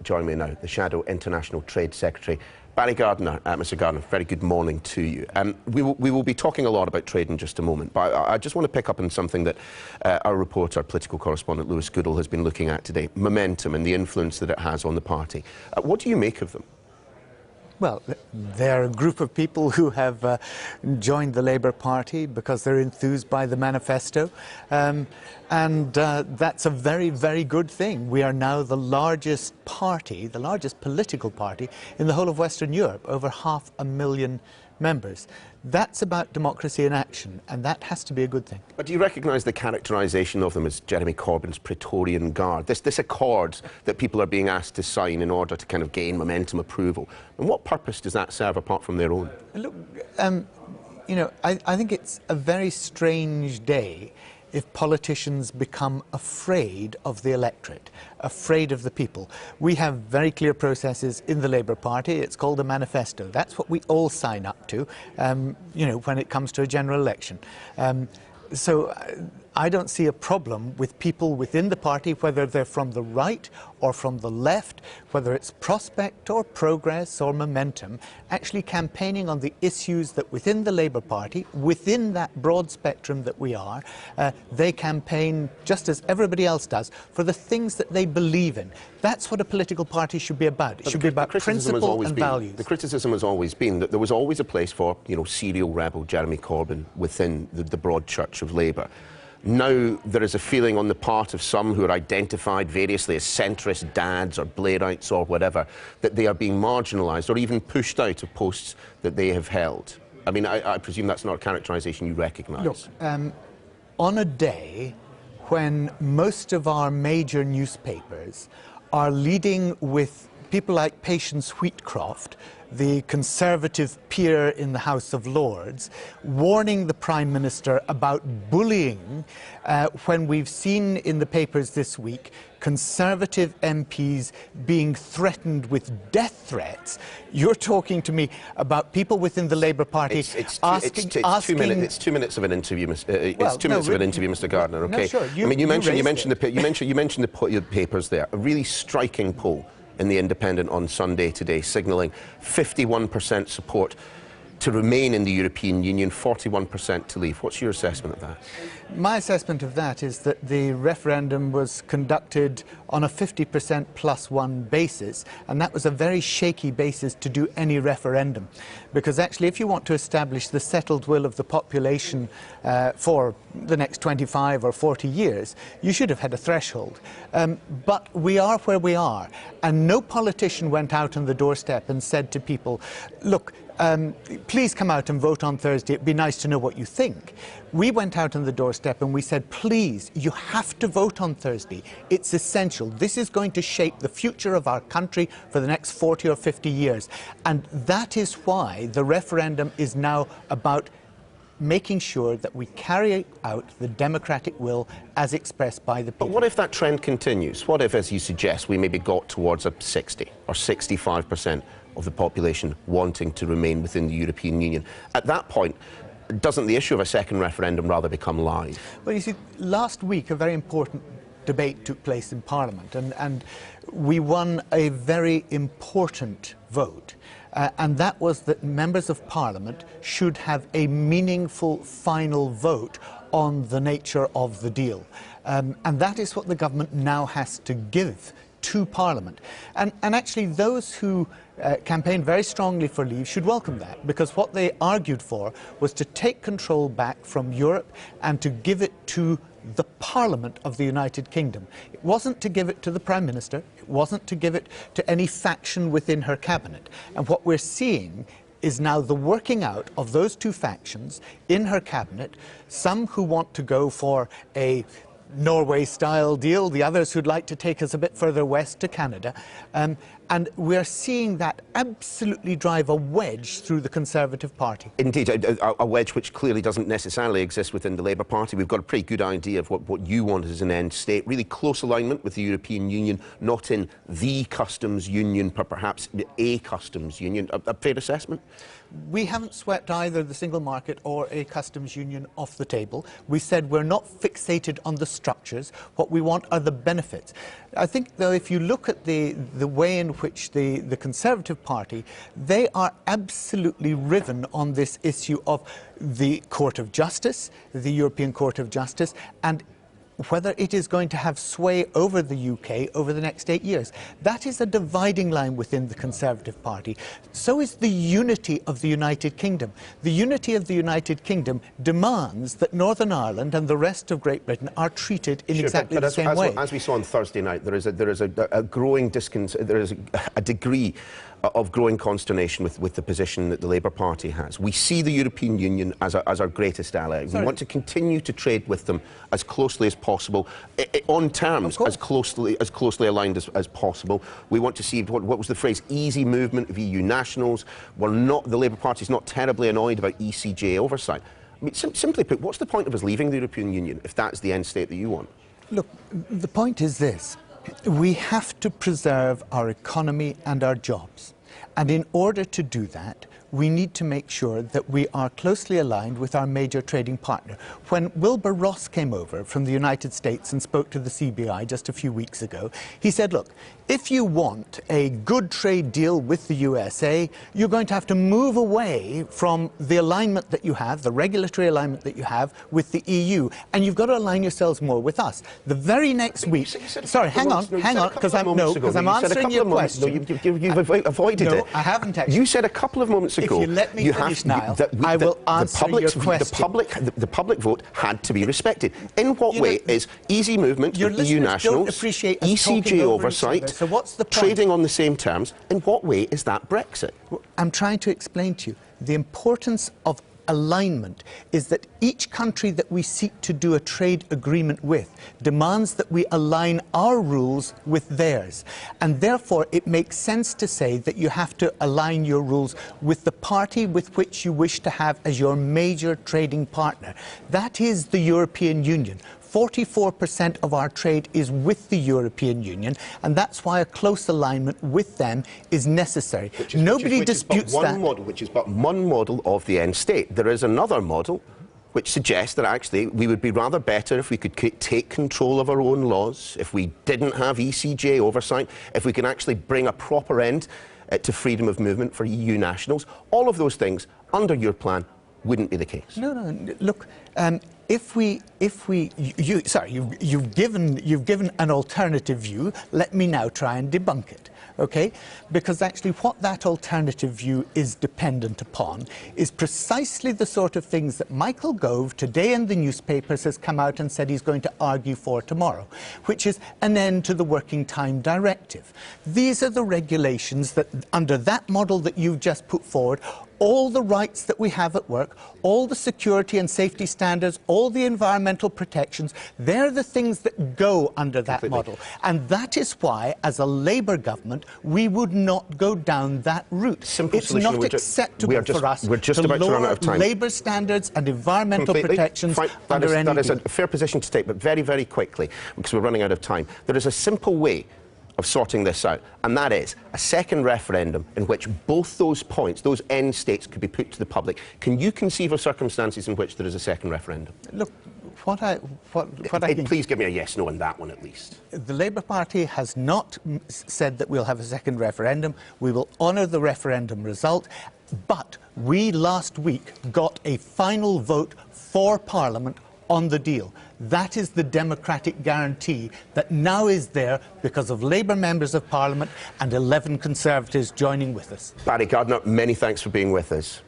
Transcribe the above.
Join me now, the Shadow International Trade Secretary, Barry Gardiner. Mr. Gardiner, very good morning to you. We will be talking a lot about trade in just a moment, but I just want to pick up on something that our reporter, political correspondent Lewis Goodall has been looking at today, momentum and the influence that it has on the party. What do you make of them? Well, they're a group of people who have joined the Labour Party because they're enthused by the manifesto, and that's a very, very good thing. We are now the largest party, the largest political party in the whole of Western Europe, over 500,000 members. That's about democracy in action, and that has to be a good thing. But do you recognise the characterisation of them as Jeremy Corbyn's Praetorian Guard? This accord that people are being asked to sign in order to kind of gain momentum approval. And what purpose does that serve apart from their own? Look, you know, I think it's a very strange day if politicians become afraid of the electorate, afraid of the people. We have very clear processes in the Labour Party. It's called a manifesto. That's what we all sign up to, you know, when it comes to a general election. So I don't see a problem with people within the party, whether they're from the right or from the left, whether it's prospect or progress or momentum, actually campaigning on the issues that within the Labour Party, within that broad spectrum that we are, they campaign just as everybody else does for the things that they believe in. That's what a political party should be about. It should be about principle and values. The criticism has always been that there was always a place for, you know, serial rebel Jeremy Corbyn within the broad church of Labour. Now there is a feeling on the part of some who are identified variously as centrist dads or Blairites or whatever, that they are being marginalised or even pushed out of posts that they have held. I mean, I presume that's not a characterisation you recognise. Look, on a day when most of our major newspapers are leading with people like Patience Wheatcroft, the Conservative peer in the House of Lords, warning the Prime Minister about bullying, when we've seen in the papers this week Conservative MPs being threatened with death threats. You're talking to me about people within the Labour Party It's 2 minutes of an interview, Mr. Gardiner. Okay. No, sure. I mean, you mentioned the papers there. A really striking poll in The Independent on Sunday today, signalling 51% support to remain in the European Union, 41% to leave. What's your assessment of that? My assessment of that is that the referendum was conducted on a 50% plus one basis, and that was a very shaky basis to do any referendum. Because actually, if you want to establish the settled will of the population for the next 25 or 40 years, you should have had a threshold. But we are where we are, and no politician went out on the doorstep and said to people, look, please come out and vote on Thursday. It'd be nice to know what you think. We went out on the doorstep and we said, please, you have to vote on Thursday. It's essential. This is going to shape the future of our country for the next 40 or 50 years. And that is why the referendum is now about making sure that we carry out the democratic will as expressed by the people. But what if that trend continues? What if, as you suggest, we maybe got towards a 60 or 65% of the population wanting to remain within the European Union? At that point, doesn't the issue of a second referendum rather become live? Well, you see, last week a very important debate took place in Parliament, and we won a very important vote. And that was that members of Parliament should have a meaningful final vote on the nature of the deal. And that is what the government now has to give to Parliament. And actually those who campaigned very strongly for leave should welcome that, because what they argued for was to take control back from Europe and to give it to the Parliament of the United Kingdom. It wasn't to give it to the Prime Minister, it wasn't to give it to any faction within her cabinet. And what we're seeing is now the working out of those two factions in her cabinet, some who want to go for a Norway-style deal, the others who'd like to take us a bit further west to Canada. And we're seeing that absolutely drive a wedge through the Conservative Party. Indeed, a wedge which clearly doesn't necessarily exist within the Labour Party. We've got a pretty good idea of what you want as an end state. Really close alignment with the European Union, not in the customs union, but perhaps a customs union. A fair assessment? We haven't swept either the single market or a customs union off the table. We said we're not fixated on the structures. What we want are the benefits. I think, though, if you look at the way in which the Conservative Party, they are absolutely riven on this issue of the Court of Justice, the European Court of Justice, and whether it is going to have sway over the UK over the next 8 years. That is a dividing line within the Conservative Party. So is the unity of the United Kingdom. The unity of the United Kingdom demands that Northern Ireland and the rest of Great Britain are treated in exactly the same way. As we saw on Thursday night, there is a growing there is a degree of growing consternation with the position that the Labour Party has. We see the European Union as our greatest ally. We want to continue to trade with them as closely as possible, on terms as closely aligned as possible. We want to see, what was the phrase, easy movement of EU nationals. The Labour Party is not terribly annoyed about ECJ oversight. I mean, simply put, what's the point of us leaving the European Union if that's the end state that you want? Look, the point is this. We have to preserve our economy and our jobs. And in order to do that, we need to make sure that we are closely aligned with our major trading partner. When Wilbur Ross came over from the United States and spoke to the CBI just a few weeks ago, he said, look, if you want a good trade deal with the USA, you're going to have to move away from the alignment that you have, the regulatory alignment that you have with the EU, and you've got to align yourselves more with us. The very next week... Sorry, hang on, because I'm answering your question. You've avoided it. I haven't actually. You said a couple of moments ago... If you let me finish now, I will answer your question. The public vote had to be respected. In what way is easy movement of EU nationals, ECJ oversight, so what's the point? Trading on the same terms, in what way is that Brexit? I'm trying to explain to you the importance of alignment is that each country that we seek to do a trade agreement with demands that we align our rules with theirs. And therefore, it makes sense to say that you have to align your rules with the party with which you wish to have as your major trading partner. That is the European Union. 44% of our trade is with the European Union, and that's why a close alignment with them is necessary. Nobody disputes that. Which is but one model of the end state. There is another model which suggests that actually we would be rather better if we could take control of our own laws, if we didn't have ECJ oversight, if we can actually bring a proper end to freedom of movement for EU nationals. All of those things, under your plan, wouldn't be the case. No, look, you've given an alternative view. Let me now try and debunk it. Okay? Because actually what that alternative view is dependent upon is precisely the sort of things that Michael Gove today in the newspapers has come out and said he's going to argue for tomorrow, which is an end to the Working Time Directive. These are the regulations that, under that model that you've just put forward, all the rights that we have at work, all the security and safety standards, all the environmental protections, they're the things that go under that model. And that is why, as a Labour government, we would not go down that route. It's not acceptable for us to lower Labour standards and environmental protections under any deal. That is a fair position to take, but very, very quickly, because we're running out of time. There is a simple way of sorting this out, and that is a second referendum in which both those points, those end states, could be put to the public. Can you conceive of circumstances in which there is a second referendum? Look, please give me a yes, no on that one at least. The Labour Party has not said that we'll have a second referendum. We will honour the referendum result, but we last week got a final vote for Parliament on the deal. That is the democratic guarantee that now is there because of Labour members of Parliament and 11 Conservatives joining with us. Barry Gardiner, many thanks for being with us.